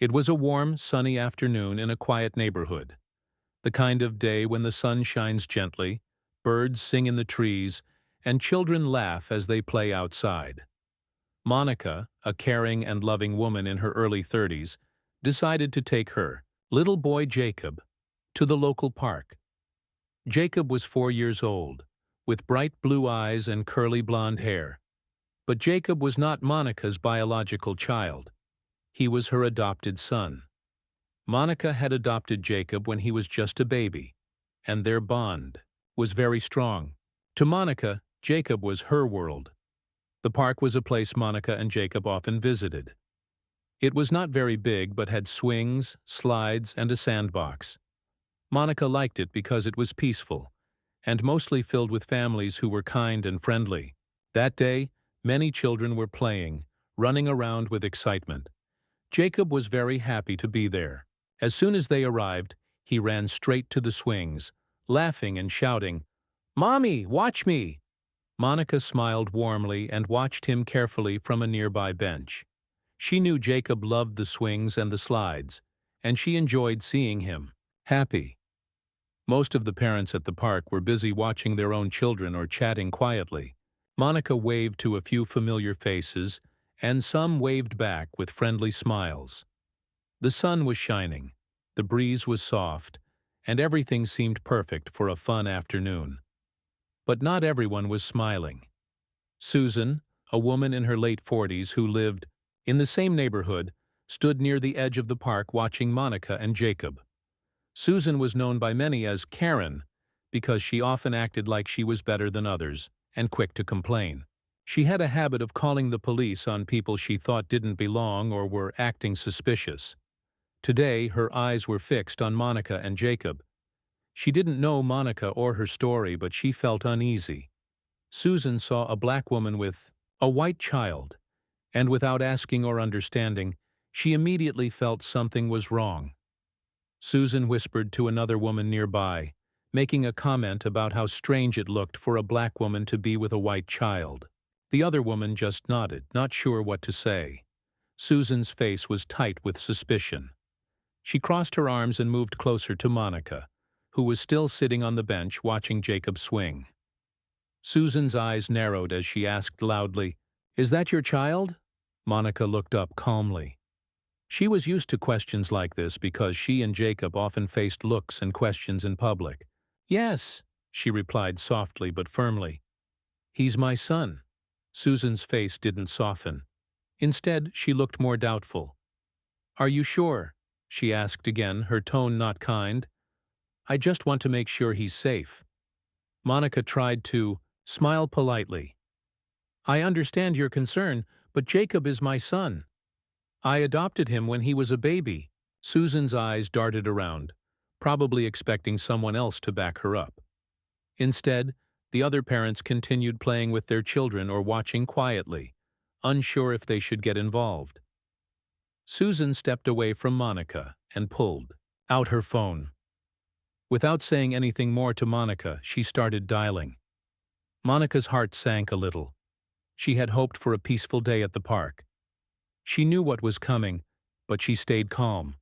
It was a warm, sunny afternoon in a quiet neighborhood, the kind of day when the sun shines gently, birds sing in the trees, and children laugh as they play outside. Monica, a caring and loving woman in her early 30s, decided to take her little boy Jacob to the local park. Jacob was 4 years old, with bright blue eyes and curly blonde hair. But Jacob was not Monica's biological child. He was her adopted son. Monica had adopted Jacob when he was just a baby, and their bond was very strong. To Monica, Jacob was her world. The park was a place Monica and Jacob often visited. It was not very big but had swings, slides, and a sandbox. Monica liked it because it was peaceful, and mostly filled with families who were kind and friendly. That day, many children were playing, running around with excitement. Jacob was very happy to be there. As soon as they arrived, he ran straight to the swings, laughing and shouting, "Mommy, watch me!" Monica smiled warmly and watched him carefully from a nearby bench. She knew Jacob loved the swings and the slides, and she enjoyed seeing him happy. Most of the parents at the park were busy watching their own children or chatting quietly. Monica waved to a few familiar faces, and some waved back with friendly smiles. The sun was shining, the breeze was soft, and everything seemed perfect for a fun afternoon. But not everyone was smiling. Susan, a woman in her late 40s who lived in the same neighborhood, stood near the edge of the park watching Monica and Jacob. Susan was known by many as Karen because she often acted like she was better than others and quick to complain. She had a habit of calling the police on people she thought didn't belong or were acting suspicious. Today, her eyes were fixed on Monica and Jacob. She didn't know Monica or her story, but she felt uneasy. Susan saw a black woman with a white child, and without asking or understanding, she immediately felt something was wrong. Susan whispered to another woman nearby, making a comment about how strange it looked for a black woman to be with a white child. The other woman just nodded, not sure what to say. Susan's face was tight with suspicion. She crossed her arms and moved closer to Monica, who was still sitting on the bench watching Jacob swing. Susan's eyes narrowed as she asked loudly, "Is that your child?" Monica looked up calmly. She was used to questions like this because she and Jacob often faced looks and questions in public. "Yes," she replied softly but firmly. "He's my son." Susan's face didn't soften. Instead, she looked more doubtful. "Are you sure?" she asked again, her tone not kind. "I just want to make sure he's safe." Monica tried to smile politely. "I understand your concern, but Jacob is my son. I adopted him when he was a baby." Susan's eyes darted around, probably expecting someone else to back her up. Instead, the other parents continued playing with their children or watching quietly, unsure if they should get involved. Susan stepped away from Monica and pulled out her phone. Without saying anything more to Monica, she started dialing. Monica's heart sank a little. She had hoped for a peaceful day at the park. She knew what was coming, but she stayed calm.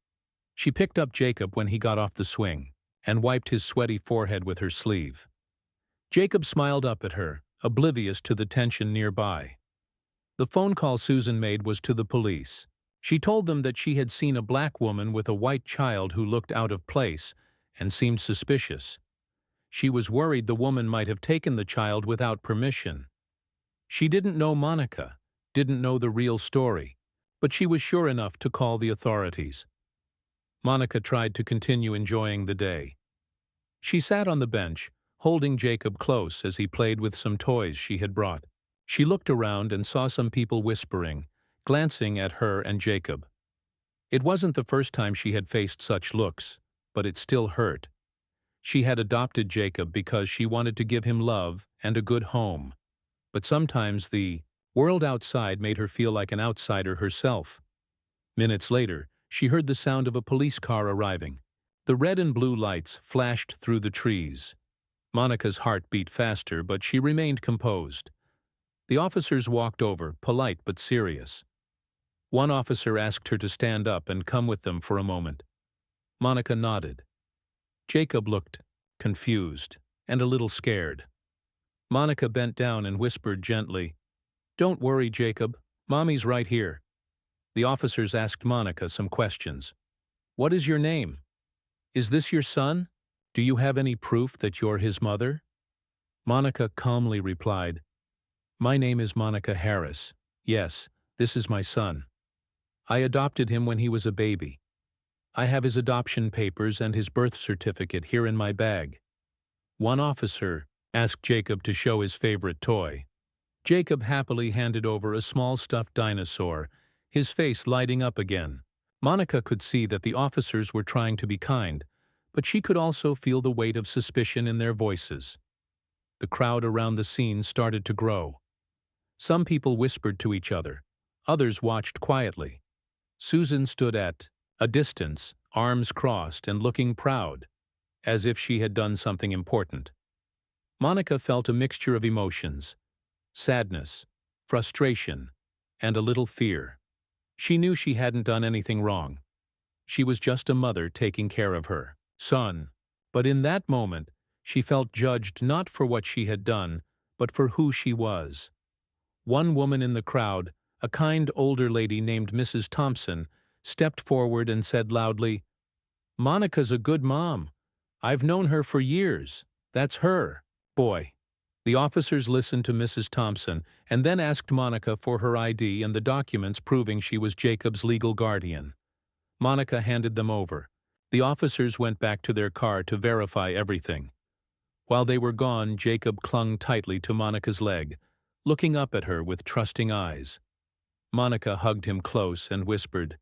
She picked up Jacob when he got off the swing and wiped his sweaty forehead with her sleeve. Jacob smiled up at her, oblivious to the tension nearby. The phone call Susan made was to the police. She told them that she had seen a black woman with a white child who looked out of place and seemed suspicious. She was worried the woman might have taken the child without permission. She didn't know Monica, didn't know the real story, but she was sure enough to call the authorities. Monica tried to continue enjoying the day. She sat on the bench, holding Jacob close as he played with some toys she had brought. She looked around and saw some people whispering, glancing at her and Jacob. It wasn't the first time she had faced such looks, but it still hurt. She had adopted Jacob because she wanted to give him love and a good home. But sometimes the world outside made her feel like an outsider herself. Minutes later, she heard the sound of a police car arriving. The red and blue lights flashed through the trees. Monica's heart beat faster, but she remained composed. The officers walked over, polite but serious. One officer asked her to stand up and come with them for a moment. Monica nodded. Jacob looked confused and a little scared. Monica bent down and whispered gently, "Don't worry, Jacob. Mommy's right here." The officers asked Monica some questions. "What is your name? Is this your son? Do you have any proof that you're his mother?" Monica calmly replied, "My name is Monica Harris. Yes, this is my son. I adopted him when he was a baby. I have his adoption papers and his birth certificate here in my bag." One officer asked Jacob to show his favorite toy. Jacob happily handed over a small stuffed dinosaur, his face lighting up again. Monica could see that the officers were trying to be kind, but she could also feel the weight of suspicion in their voices. The crowd around the scene started to grow. Some people whispered to each other. Others watched quietly. Susan stood at a distance, arms crossed and looking proud, as if she had done something important. Monica felt a mixture of emotions: sadness, frustration, and a little fear. She knew she hadn't done anything wrong. She was just a mother taking care of her son. But in that moment, she felt judged not for what she had done, but for who she was. One woman in the crowd, a kind older lady named Mrs. Thompson, stepped forward and said loudly, "Monica's a good mom. I've known her for years. That's her boy." The officers listened to Mrs. Thompson and then asked Monica for her ID and the documents proving she was Jacob's legal guardian. Monica handed them over. The officers went back to their car to verify everything. While they were gone, Jacob clung tightly to Monica's leg, looking up at her with trusting eyes. Monica hugged him close and whispered,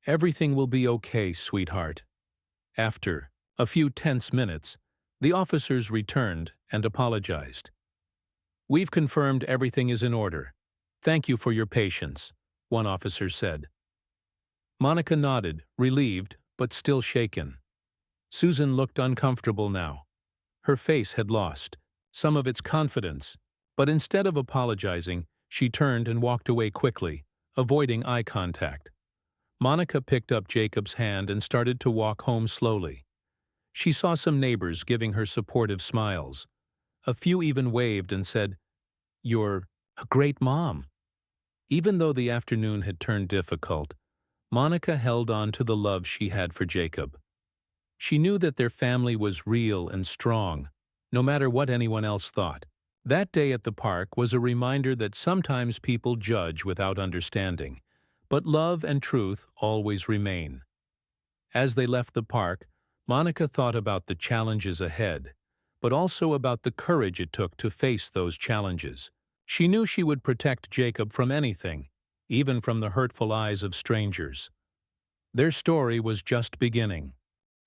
"Everything will be okay, sweetheart." After a few tense minutes, the officers returned and apologized. "We've confirmed everything is in order. Thank you for your patience," one officer said. Monica nodded, relieved, but still shaken. Susan looked uncomfortable now. Her face had lost some of its confidence, but instead of apologizing, she turned and walked away quickly, avoiding eye contact. Monica picked up Jacob's hand and started to walk home slowly. She saw some neighbors giving her supportive smiles. A few even waved and said, "You're a great mom." Even though the afternoon had turned difficult, Monica held on to the love she had for Jacob. She knew that their family was real and strong, no matter what anyone else thought. That day at the park was a reminder that sometimes people judge without understanding, but love and truth always remain. As they left the park, Monica thought about the challenges ahead, but also about the courage it took to face those challenges. She knew she would protect Jacob from anything, even from the hurtful eyes of strangers. Their story was just beginning.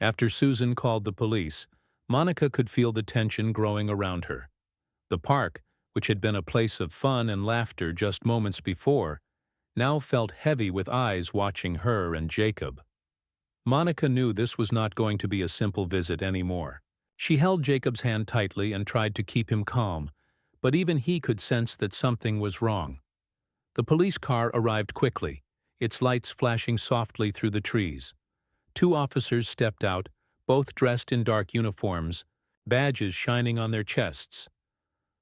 After Susan called the police, Monica could feel the tension growing around her. The park, which had been a place of fun and laughter just moments before, now felt heavy with eyes watching her and Jacob. Monica knew this was not going to be a simple visit anymore. She held Jacob's hand tightly and tried to keep him calm, but even he could sense that something was wrong. The police car arrived quickly, its lights flashing softly through the trees. Two officers stepped out, both dressed in dark uniforms, badges shining on their chests.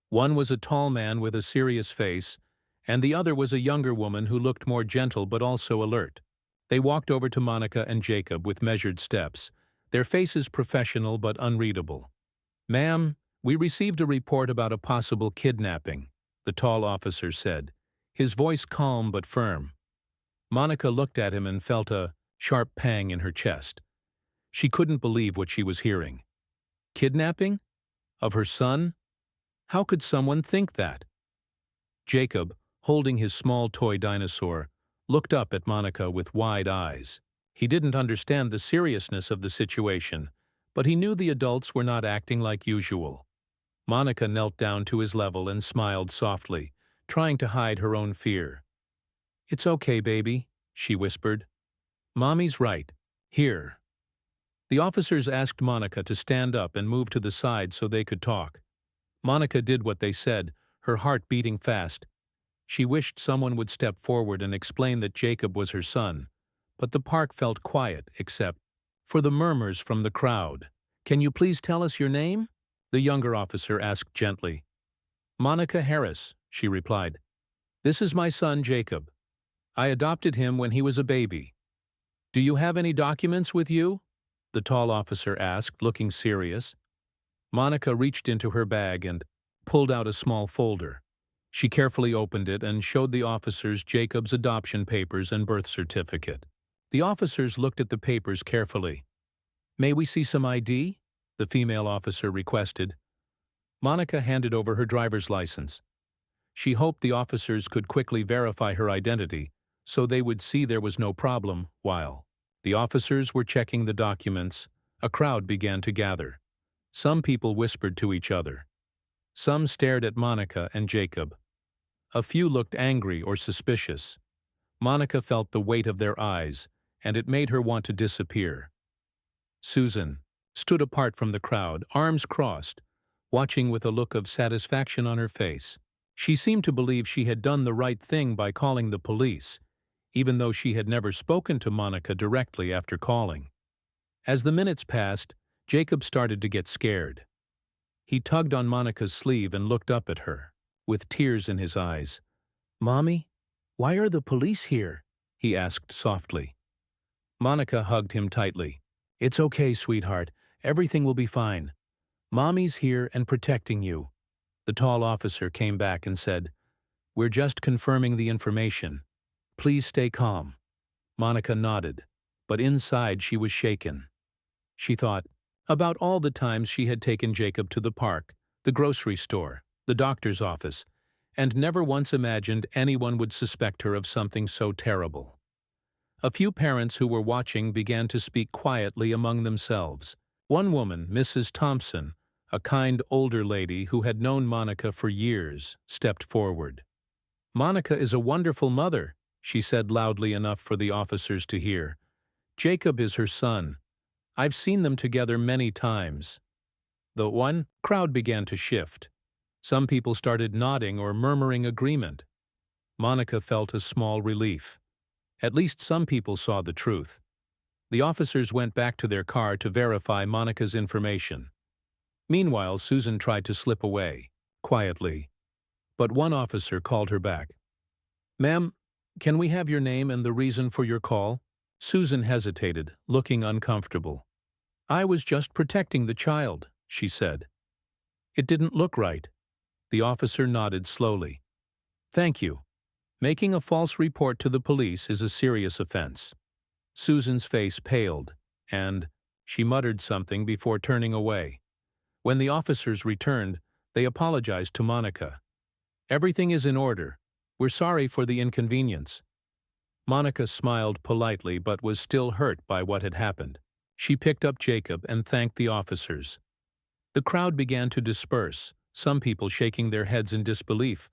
One was a tall man with a serious face, and the other was a younger woman who looked more gentle but also alert. They walked over to Monica and Jacob with measured steps, their faces professional but unreadable. "Ma'am, we received a report about a possible kidnapping," the tall officer said, his voice calm but firm. Monica looked at him and felt a sharp pang in her chest. She couldn't believe what she was hearing. Kidnapping? Of her son? How could someone think that? Jacob, holding his small toy dinosaur, looked up at Monica with wide eyes. He didn't understand the seriousness of the situation, but he knew the adults were not acting like usual. Monica knelt down to his level and smiled softly, trying to hide her own fear. "It's okay, baby," she whispered. "Mommy's right. Here." The officers asked Monica to stand up and move to the side so they could talk. Monica did what they said, her heart beating fast. She wished someone would step forward and explain that Jacob was her son, but the park felt quiet except for the murmurs from the crowd. "Can you please tell us your name?" the younger officer asked gently. "Monica Harris," she replied. "This is my son Jacob. I adopted him when he was a baby." "Do you have any documents with you?" the tall officer asked, looking serious. Monica reached into her bag and pulled out a small folder. She carefully opened it and showed the officers Jacob's adoption papers and birth certificate. The officers looked at the papers carefully. "May we see some ID?" the female officer requested. Monica handed over her driver's license. She hoped the officers could quickly verify her identity so they would see there was no problem. While the officers were checking the documents, a crowd began to gather. Some people whispered to each other. Some stared at Monica and Jacob. A few looked angry or suspicious. Monica felt the weight of their eyes, and it made her want to disappear. Susan stood apart from the crowd, arms crossed, watching with a look of satisfaction on her face. She seemed to believe she had done the right thing by calling the police, even though she had never spoken to Monica directly after calling. As the minutes passed, Jacob started to get scared. He tugged on Monica's sleeve and looked up at her, with tears in his eyes. "Mommy, why are the police here?" he asked softly. Monica hugged him tightly. "It's okay, sweetheart. Everything will be fine. Mommy's here and protecting you." The tall officer came back and said, "We're just confirming the information. Please stay calm." Monica nodded, but inside she was shaken. She thought about all the times she had taken Jacob to the park, the grocery store, the doctor's office, and never once imagined anyone would suspect her of something so terrible. A few parents who were watching began to speak quietly among themselves. One woman, Mrs. Thompson, a kind older lady who had known Monica for years, stepped forward. "Monica is a wonderful mother," she said loudly enough for the officers to hear. "Jacob is her son. I've seen them together many times." The crowd began to shift. Some people started nodding or murmuring agreement. Monica felt a small relief. At least some people saw the truth. The officers went back to their car to verify Monica's information. Meanwhile, Susan tried to slip away, quietly. But one officer called her back. "Ma'am, can we have your name and the reason for your call?" Susan hesitated, looking uncomfortable. "I was just protecting the child," she said. "It didn't look right." The officer nodded slowly. "Thank you. Making a false report to the police is a serious offense." Susan's face paled, and she muttered something before turning away. When the officers returned, they apologized to Monica. "Everything is in order. We're sorry for the inconvenience." Monica smiled politely but was still hurt by what had happened. She picked up Jacob and thanked the officers. The crowd began to disperse, some people shaking their heads in disbelief,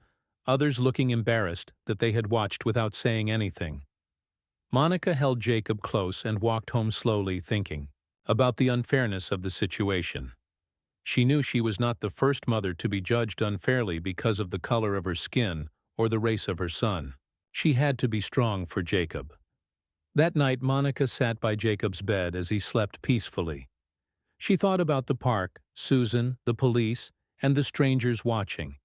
others looking embarrassed that they had watched without saying anything. Monica held Jacob close and walked home slowly, thinking about the unfairness of the situation. She knew she was not the first mother to be judged unfairly because of the color of her skin or the race of her son. She had to be strong for Jacob. That night, Monica sat by Jacob's bed as he slept peacefully. She thought about the park, Susan, the police, and the strangers watching.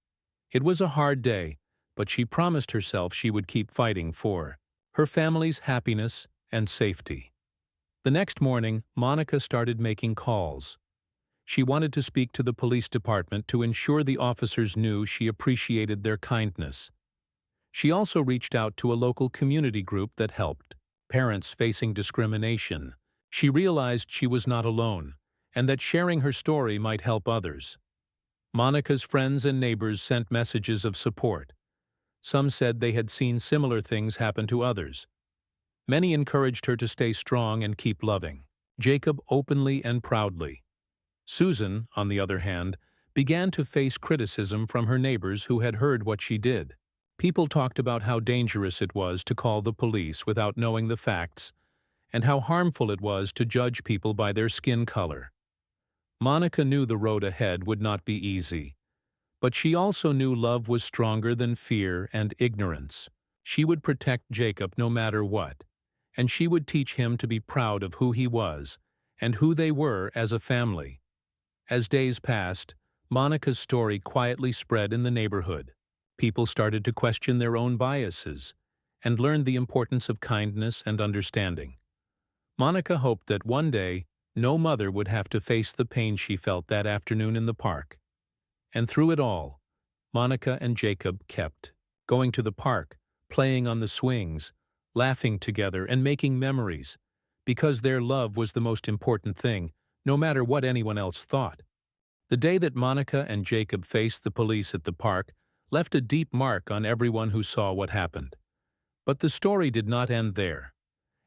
It was a hard day, but she promised herself she would keep fighting for her family's happiness and safety. The next morning, Monica started making calls. She wanted to speak to the police department to ensure the officers knew she appreciated their kindness. She also reached out to a local community group that helped parents facing discrimination. She realized she was not alone, and that sharing her story might help others. Monica's friends and neighbors sent messages of support. Some said they had seen similar things happen to others. Many encouraged her to stay strong and keep loving Jacob openly and proudly. Susan, on the other hand, began to face criticism from her neighbors who had heard what she did. People talked about how dangerous it was to call the police without knowing the facts, and how harmful it was to judge people by their skin color. Monica knew the road ahead would not be easy, But she also knew love was stronger than fear and ignorance. She would protect Jacob no matter what, and she would teach him to be proud of who he was and who they were as a family. As days passed, Monica's story quietly spread in the neighborhood. People started to question their own biases and learned the importance of kindness and understanding. Monica hoped that one day, no mother would have to face the pain she felt that afternoon in the park. And through it all, Monica and Jacob kept going to the park, playing on the swings, laughing together and making memories, because their love was the most important thing, no matter what anyone else thought. The day that Monica and Jacob faced the police at the park left a deep mark on everyone who saw what happened. But the story did not end there.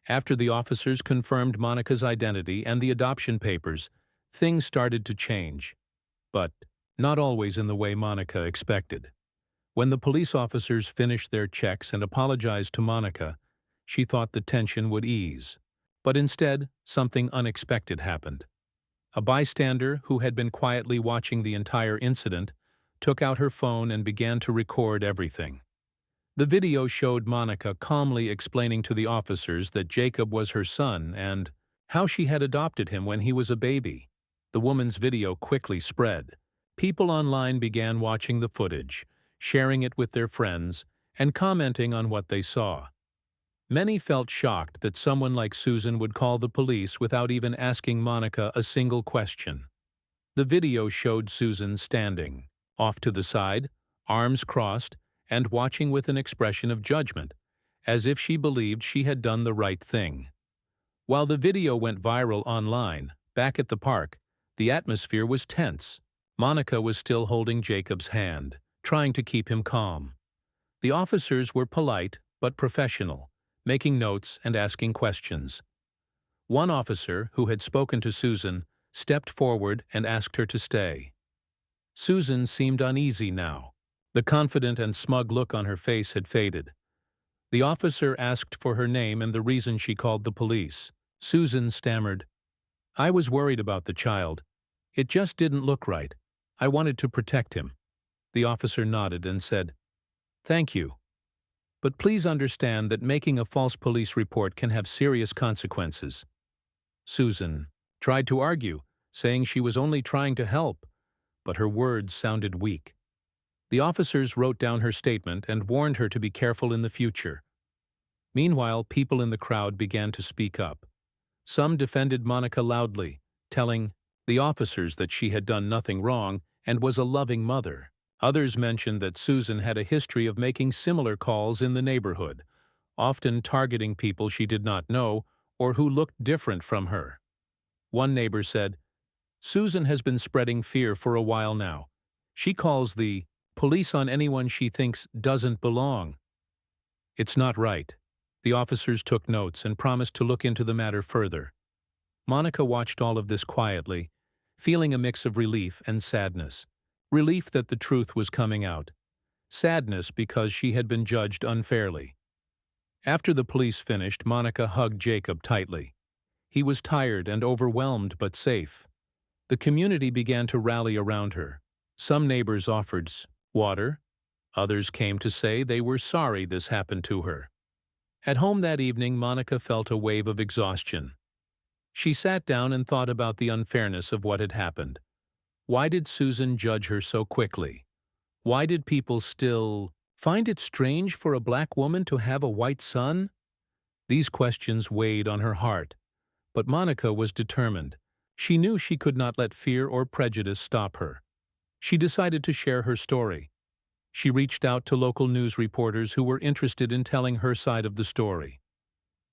After the officers confirmed Monica's identity and the adoption papers, things started to change. But not always in the way Monica expected. When the police officers finished their checks and apologized to Monica, she thought the tension would ease. But instead, something unexpected happened. A bystander, who had been quietly watching the entire incident, took out her phone and began to record everything. The video showed Monica calmly explaining to the officers that Jacob was her son and how she had adopted him when he was a baby. The woman's video quickly spread. People online began watching the footage, sharing it with their friends, and commenting on what they saw. Many felt shocked that someone like Susan would call the police without even asking Monica a single question. The video showed Susan standing, off to the side, arms crossed, and watching with an expression of judgment, as if she believed she had done the right thing. While the video went viral online, back at the park, the atmosphere was tense. Monica was still holding Jacob's hand, trying to keep him calm. The officers were polite but professional, making notes and asking questions. One officer, who had spoken to Susan, stepped forward and asked her to stay. Susan seemed uneasy now. The confident and smug look on her face had faded. The officer asked for her name and the reason she called the police. Susan stammered, "I was worried about the child. It just didn't look right. I wanted to protect him." The officer nodded and said, "Thank you. But please understand that making a false police report can have serious consequences." Susan tried to argue, saying she was only trying to help, but her words sounded weak. The officers wrote down her statement and warned her to be careful in the future. Meanwhile, people in the crowd began to speak up. Some defended Monica loudly, telling the officers that she had done nothing wrong and was a loving mother. Others mentioned that Susan had a history of making similar calls in the neighborhood, often targeting people she did not know or who looked different from her. One neighbor said, "Susan has been spreading fear for a while now. She calls the police on anyone she thinks doesn't belong." It's not right. The officers took notes and promised to look into the matter further. Monica watched all of this quietly, feeling a mix of relief and sadness. Relief that the truth was coming out. Sadness because she had been judged unfairly. After the police finished, Monica hugged Jacob tightly. He was tired and overwhelmed but safe. The community began to rally around her. Some neighbors offered water. Others came to say they were sorry this happened to her. At home that evening, Monica felt a wave of exhaustion. She sat down and thought about the unfairness of what had happened. Why did Susan judge her so quickly? Why did people still find it strange for a black woman to have a white son? These questions weighed on her heart. But Monica was determined. She knew she could not let fear or prejudice stop her. She decided to share her story. She reached out to local news reporters who were interested in telling her side of the story.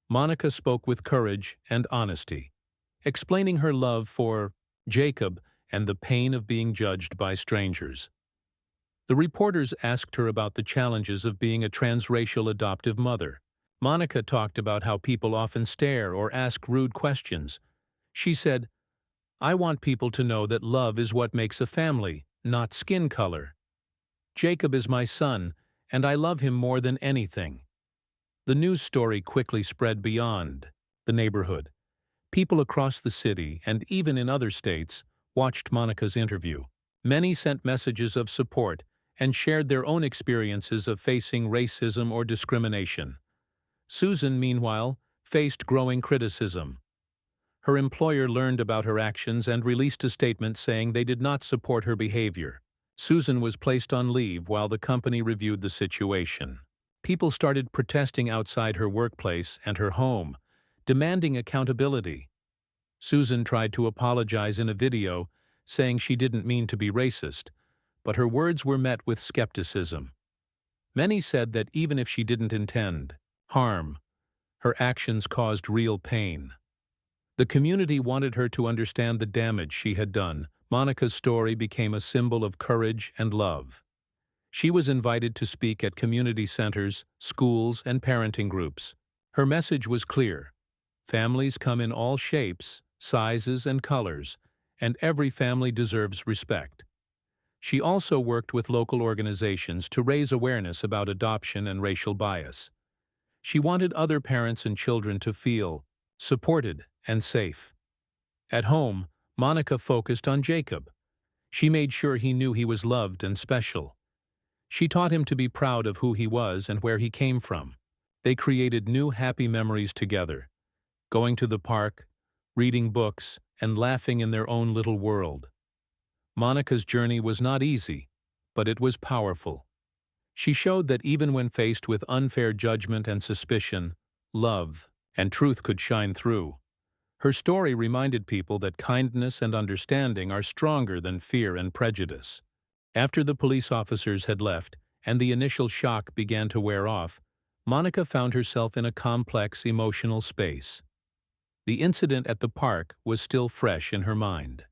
Monica spoke with courage and honesty, explaining her love for Jacob and the pain of being judged by strangers. The reporters asked her about the challenges of being a transracial adoptive mother. Monica talked about how people often stare or ask rude questions. She said, "I want people to know that love is what makes a family, not skin color. Jacob is my son, and I love him more than anything." The news story quickly spread beyond the neighborhood. People across the city, and even in other states, watched Monica's interview. Many sent messages of support and shared their own experiences of facing racism or discrimination. Susan, meanwhile, faced growing criticism. Her employer learned about her actions and released a statement saying they did not support her behavior. Susan was placed on leave while the company reviewed the situation. People started protesting outside her workplace and her home, demanding accountability. Susan tried to apologize in a video, saying she didn't mean to be racist, but her words were met with skepticism. Many said that even if she didn't intend harm, her actions caused real pain. The community wanted her to understand the damage she had done. Monica's story became a symbol of courage and love. She was invited to speak at community centers, schools, and parenting groups. Her message was clear. Families come in all shapes, sizes, and colors, and every family deserves respect. She also worked with local organizations to raise awareness about adoption and racial bias. She wanted other parents and children to feel supported and safe. At home, Monica focused on Jacob. She made sure he knew he was loved and special. She taught him to be proud of who he was and where he came from. They created new happy memories together, going to the park, reading books, and laughing in their own little world. Monica's journey was not easy, but it was powerful. She showed that even when faced with unfair judgment and suspicion, love and truth could shine through. Her story reminded people that kindness and understanding are stronger than fear and prejudice. After the police officers had left and the initial shock began to wear off, Monica found herself in a complex emotional space. The incident at the park was still fresh in her mind.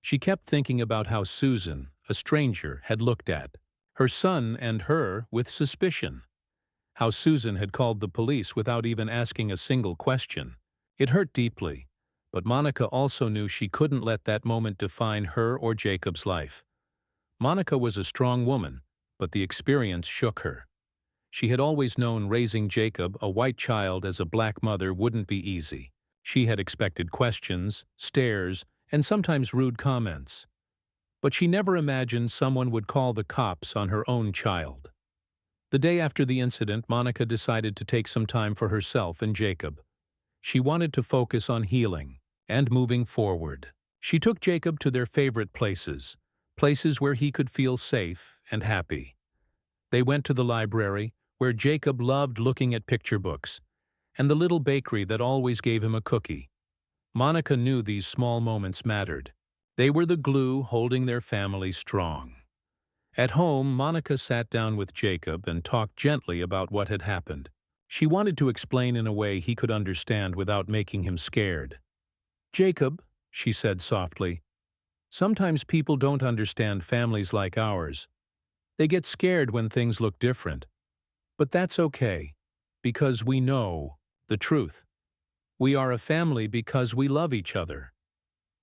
She kept thinking about how Susan, a stranger, had looked at her son and her with suspicion. How Susan had called the police without even asking a single question. It hurt deeply, but Monica also knew she couldn't let that moment define her or Jacob's life. Monica was a strong woman, but the experience shook her. She had always known raising Jacob, a white child, as a black mother wouldn't be easy. She had expected questions, stares, and sometimes rude comments. But she never imagined someone would call the cops on her own child. The day after the incident, Monica decided to take some time for herself and Jacob. She wanted to focus on healing and moving forward. She took Jacob to their favorite places where he could feel safe and happy. They went to the library, where Jacob loved looking at picture books, and the little bakery that always gave him a cookie. Monica knew these small moments mattered. They were the glue holding their family strong. At home, Monica sat down with Jacob and talked gently about what had happened. She wanted to explain in a way he could understand without making him scared. "Jacob," she said softly, "sometimes people don't understand families like ours. They get scared when things look different. But that's okay, because we know the truth. We are a family because we love each other."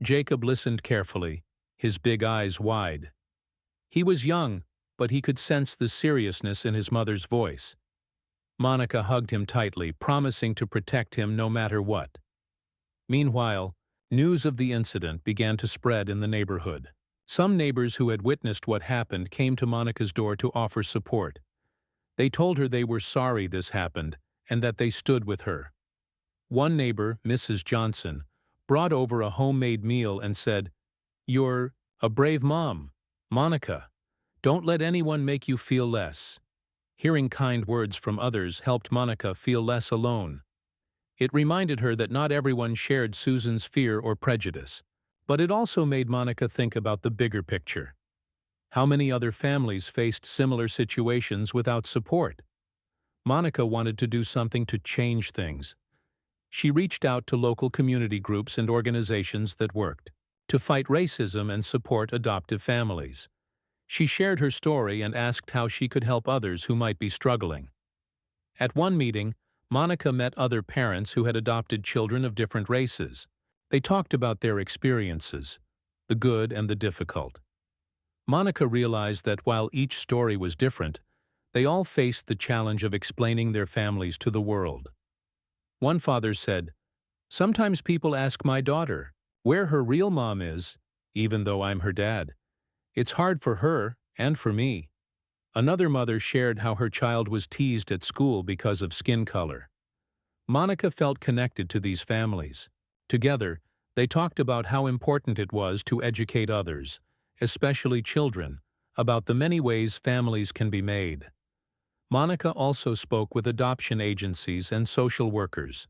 Jacob listened carefully, his big eyes wide. He was young, but he could sense the seriousness in his mother's voice. Monica hugged him tightly, promising to protect him no matter what. Meanwhile, news of the incident began to spread in the neighborhood. Some neighbors who had witnessed what happened came to Monica's door to offer support. They told her they were sorry this happened and that they stood with her. One neighbor, Mrs. Johnson, brought over a homemade meal and said, "You're a brave mom, Monica. Don't let anyone make you feel less." Hearing kind words from others helped Monica feel less alone. It reminded her that not everyone shared Susan's fear or prejudice, but it also made Monica think about the bigger picture. How many other families faced similar situations without support? Monica wanted to do something to change things. She reached out to local community groups and organizations that worked to fight racism and support adoptive families. She shared her story and asked how she could help others who might be struggling. At one meeting, Monica met other parents who had adopted children of different races. They talked about their experiences, the good and the difficult. Monica realized that while each story was different, they all faced the challenge of explaining their families to the world. One father said, "Sometimes people ask my daughter where her real mom is, even though I'm her dad. It's hard for her and for me." Another mother shared how her child was teased at school because of skin color. Monica felt connected to these families. Together, they talked about how important it was to educate others, especially children, about the many ways families can be made. Monica also spoke with adoption agencies and social workers.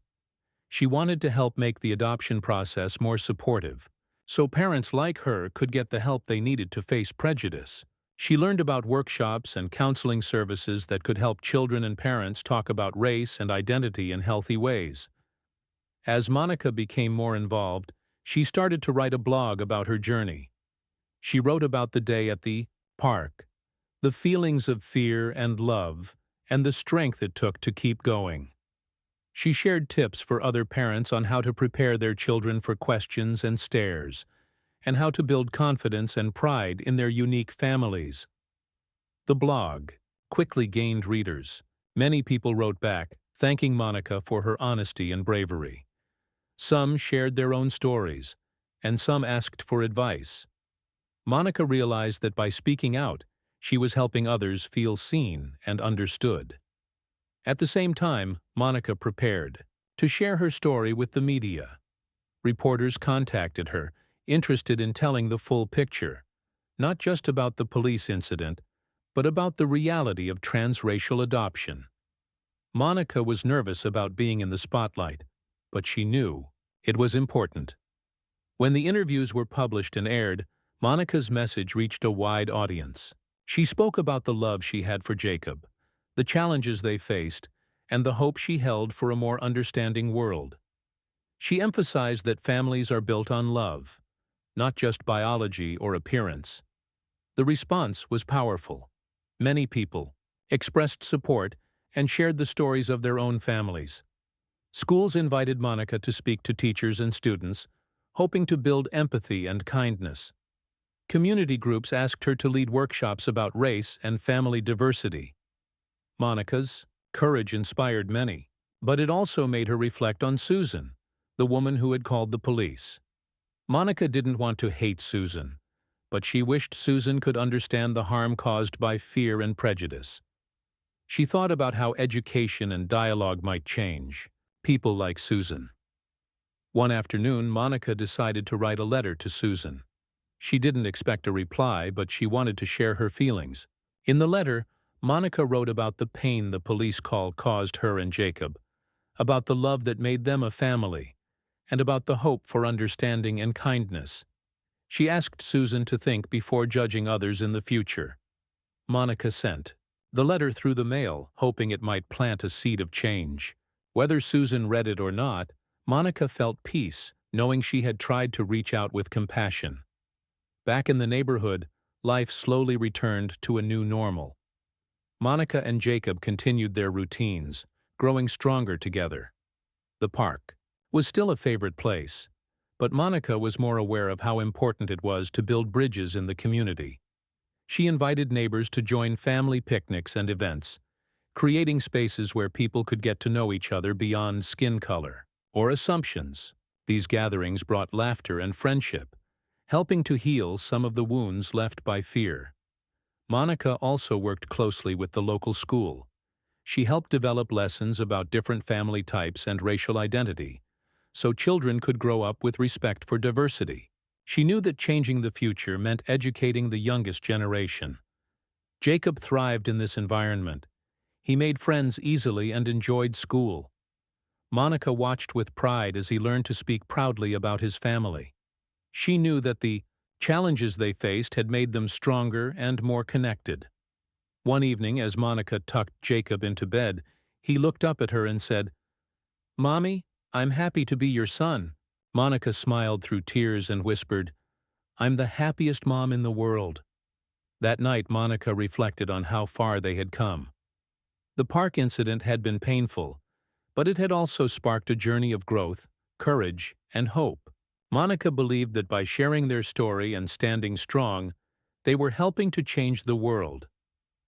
She wanted to help make the adoption process more supportive, so parents like her could get the help they needed to face prejudice. She learned about workshops and counseling services that could help children and parents talk about race and identity in healthy ways. As Monica became more involved, she started to write a blog about her journey. She wrote about the day at the park, the feelings of fear and love, and the strength it took to keep going. She shared tips for other parents on how to prepare their children for questions and stares, and how to build confidence and pride in their unique families. The blog quickly gained readers. Many people wrote back, thanking Monica for her honesty and bravery. Some shared their own stories, and some asked for advice. Monica realized that by speaking out, she was helping others feel seen and understood. At the same time, Monica prepared to share her story with the media. Reporters contacted her, interested in telling the full picture, not just about the police incident, but about the reality of transracial adoption. Monica was nervous about being in the spotlight, but she knew it was important. When the interviews were published and aired, Monica's message reached a wide audience. She spoke about the love she had for Jacob, the challenges they faced, and the hope she held for a more understanding world. She emphasized that families are built on love, not just biology or appearance. The response was powerful. Many people expressed support and shared the stories of their own families. Schools invited Monica to speak to teachers and students, hoping to build empathy and kindness. Community groups asked her to lead workshops about race and family diversity. Monica's courage inspired many, but it also made her reflect on Susan, the woman who had called the police. Monica didn't want to hate Susan, but she wished Susan could understand the harm caused by fear and prejudice. She thought about how education and dialogue might change people like Susan. One afternoon, Monica decided to write a letter to Susan. She didn't expect a reply, but she wanted to share her feelings. In the letter, Monica wrote about the pain the police call caused her and Jacob, about the love that made them a family, and about the hope for understanding and kindness. She asked Susan to think before judging others in the future. Monica sent the letter through the mail, hoping it might plant a seed of change. Whether Susan read it or not, Monica felt peace, knowing she had tried to reach out with compassion. Back in the neighborhood, life slowly returned to a new normal. Monica and Jacob continued their routines, growing stronger together. The park was still a favorite place, but Monica was more aware of how important it was to build bridges in the community. She invited neighbors to join family picnics and events, creating spaces where people could get to know each other beyond skin color or assumptions. These gatherings brought laughter and friendship, helping to heal some of the wounds left by fear. Monica also worked closely with the local school. She helped develop lessons about different family types and racial identity, so children could grow up with respect for diversity. She knew that changing the future meant educating the youngest generation. Jacob thrived in this environment. He made friends easily and enjoyed school. Monica watched with pride as he learned to speak proudly about his family. She knew that the challenges they faced had made them stronger and more connected. One evening, as Monica tucked Jacob into bed, he looked up at her and said, "Mommy, I'm happy to be your son." Monica smiled through tears and whispered, "I'm the happiest mom in the world." That night, Monica reflected on how far they had come. The park incident had been painful, but it had also sparked a journey of growth, courage, and hope. Monica believed that by sharing their story and standing strong, they were helping to change the world,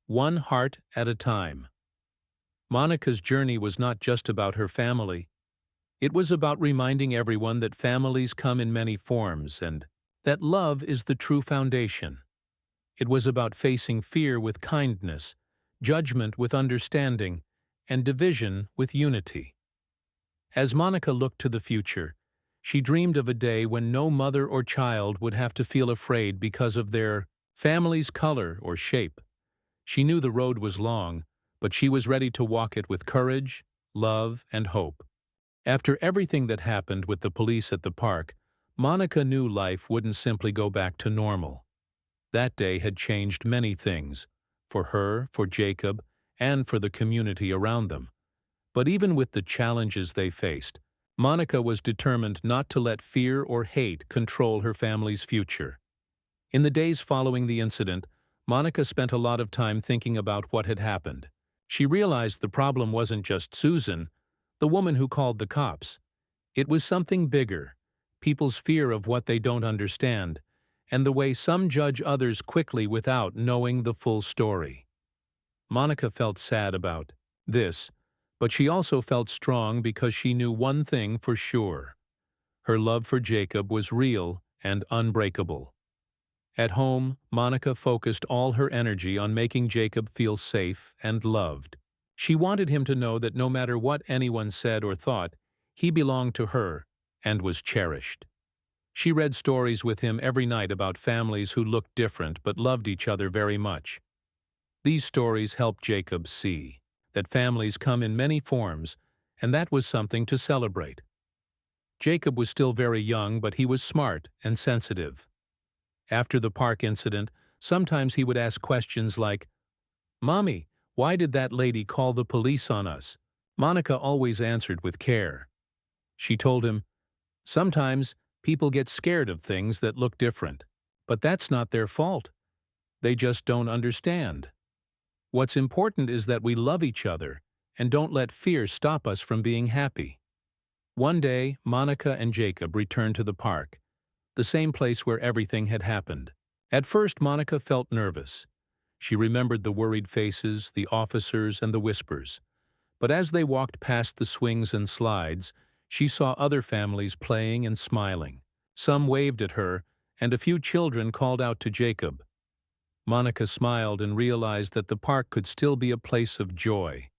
one heart at a time. Monica's journey was not just about her family. It was about reminding everyone that families come in many forms and that love is the true foundation. It was about facing fear with kindness, judgment with understanding, and division with unity. As Monica looked to the future, she dreamed of a day when no mother or child would have to feel afraid because of their family's color or shape. She knew the road was long, but she was ready to walk it with courage, love, and hope. After everything that happened with the police at the park, Monica knew life wouldn't simply go back to normal. That day had changed many things, for her, for Jacob, and for the community around them. But even with the challenges they faced, Monica was determined not to let fear or hate control her family's future. In the days following the incident, Monica spent a lot of time thinking about what had happened. She realized the problem wasn't just Susan, the woman who called the cops. It was something bigger, people's fear of what they don't understand, and the way some judge others quickly without knowing the full story. Monica felt sad about this, but she also felt strong because she knew one thing for sure. Her love for Jacob was real and unbreakable. At home, Monica focused all her energy on making Jacob feel safe and loved. She wanted him to know that no matter what anyone said or thought, he belonged to her and was cherished. She read stories with him every night about families who looked different but loved each other very much. These stories helped Jacob see that families come in many forms, and that was something to celebrate. Jacob was still very young, but he was smart and sensitive. After the park incident, sometimes he would ask questions like, "Mommy, why did that lady call the police on us?" Monica always answered with care. She told him, "Sometimes people get scared of things that look different, but that's not their fault. They just don't understand. What's important is that we love each other and don't let fear stop us from being happy." One day, Monica and Jacob returned to the park, the same place where everything had happened. At first, Monica felt nervous. She remembered the worried faces, the officers, and the whispers. But as they walked past the swings and slides, she saw other families playing and smiling. Some waved at her, and a few children called out to Jacob. Monica smiled and realized that the park could still be a place of joy.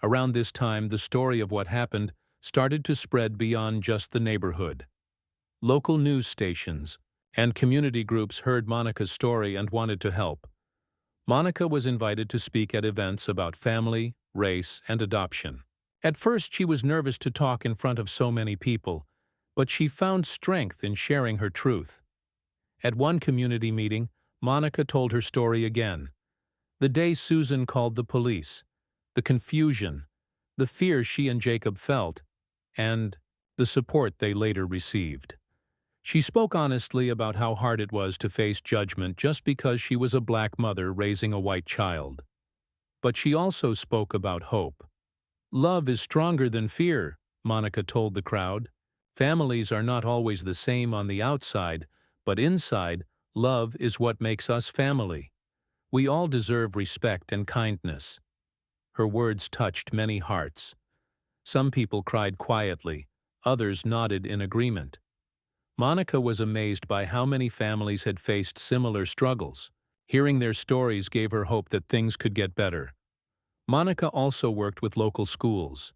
Around this time, the story of what happened started to spread beyond just the neighborhood. Local news stations and community groups heard Monica's story and wanted to help. Monica was invited to speak at events about family, race, and adoption. At first, she was nervous to talk in front of so many people, but she found strength in sharing her truth. At one community meeting, Monica told her story again. The day Susan called the police, the confusion, the fear she and Jacob felt, and the support they later received. She spoke honestly about how hard it was to face judgment just because she was a black mother raising a white child. But she also spoke about hope. "Love is stronger than fear," Monica told the crowd. "Families are not always the same on the outside, but inside, love is what makes us family. We all deserve respect and kindness." Her words touched many hearts. Some people cried quietly, others nodded in agreement. Monica was amazed by how many families had faced similar struggles. Hearing their stories gave her hope that things could get better. Monica also worked with local schools.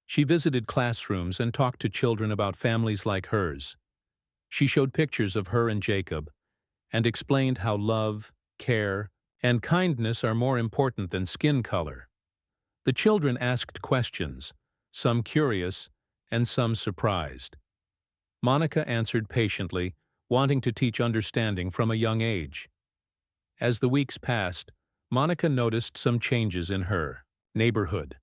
She visited classrooms and talked to children about families like hers. She showed pictures of her and Jacob and explained how love, care, and kindness are more important than skin color. The children asked questions, some curious and some surprised. Monica answered patiently, wanting to teach understanding from a young age. As the weeks passed, Monica noticed some changes in her neighborhood.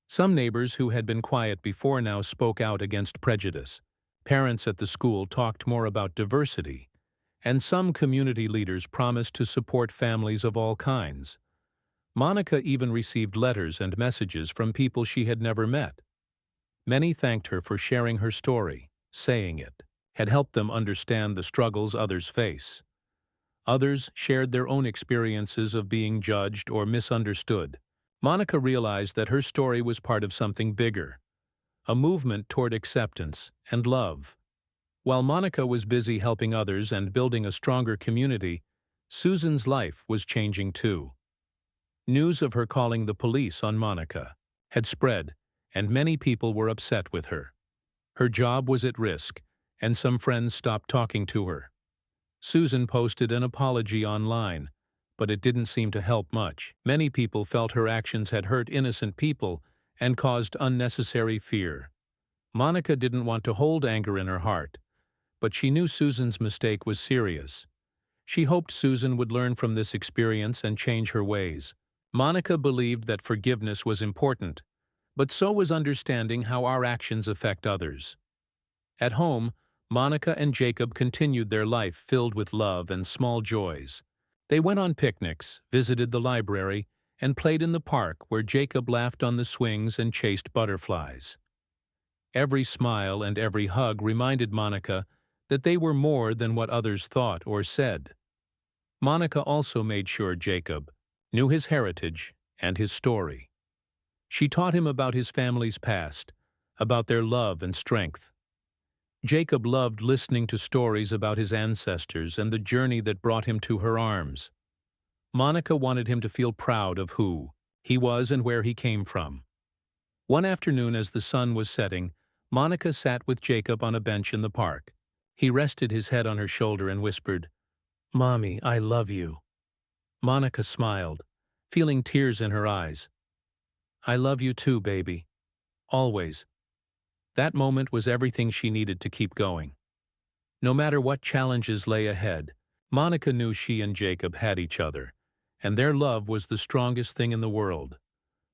Some neighbors who had been quiet before now spoke out against prejudice. Parents at the school talked more about diversity, and some community leaders promised to support families of all kinds. Monica even received letters and messages from people she had never met. Many thanked her for sharing her story, saying it had helped them understand the struggles others face. Others shared their own experiences of being judged or misunderstood. Monica realized that her story was part of something bigger, a movement toward acceptance and love. While Monica was busy helping others and building a stronger community, Susan's life was changing too. News of her calling the police on Monica had spread, and many people were upset with her. Her job was at risk, and some friends stopped talking to her. Susan posted an apology online, but it didn't seem to help much. Many people felt her actions had hurt innocent people and caused unnecessary fear. Monica didn't want to hold anger in her heart, but she knew Susan's mistake was serious. She hoped Susan would learn from this experience and change her ways. Monica believed that forgiveness was important, but so was understanding how our actions affect others. At home, Monica and Jacob continued their life filled with love and small joys. They went on picnics, visited the library, and played in the park where Jacob laughed on the swings and chased butterflies. Every smile and every hug reminded Monica that they were more than what others thought or said. Monica also made sure Jacob knew his heritage and his story. She taught him about his family's past, about their love and strength. Jacob loved listening to stories about his ancestors and the journey that brought him to her arms. Monica wanted him to feel proud of who he was and where he came from. One afternoon as the sun was setting, Monica sat with Jacob on a bench in the park. He rested his head on her shoulder and whispered, "Mommy, I love you." Monica smiled, feeling tears in her eyes. "I love you too, baby. Always." That moment was everything she needed to keep going. No matter what challenges lay ahead, Monica knew she and Jacob had each other, and their love was the strongest thing in the world.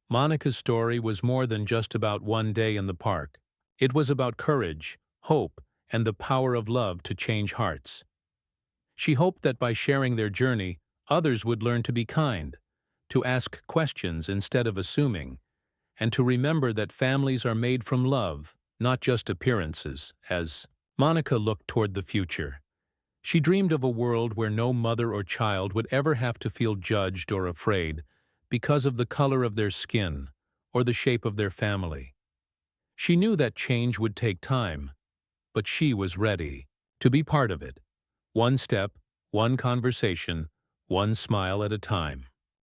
Monica's story was more than just about one day in the park. It was about courage, hope, and the power of love to change hearts. She hoped that by sharing their journey, others would learn to be kind, to ask questions instead of assuming, and to remember that families are made from love, not just appearances. As Monica looked toward the future, she dreamed of a world where no mother or child would ever have to feel judged or afraid because of the color of their skin or the shape of their family. She knew that change would take time, but she was ready to be part of it. One step, one conversation, one smile at a time.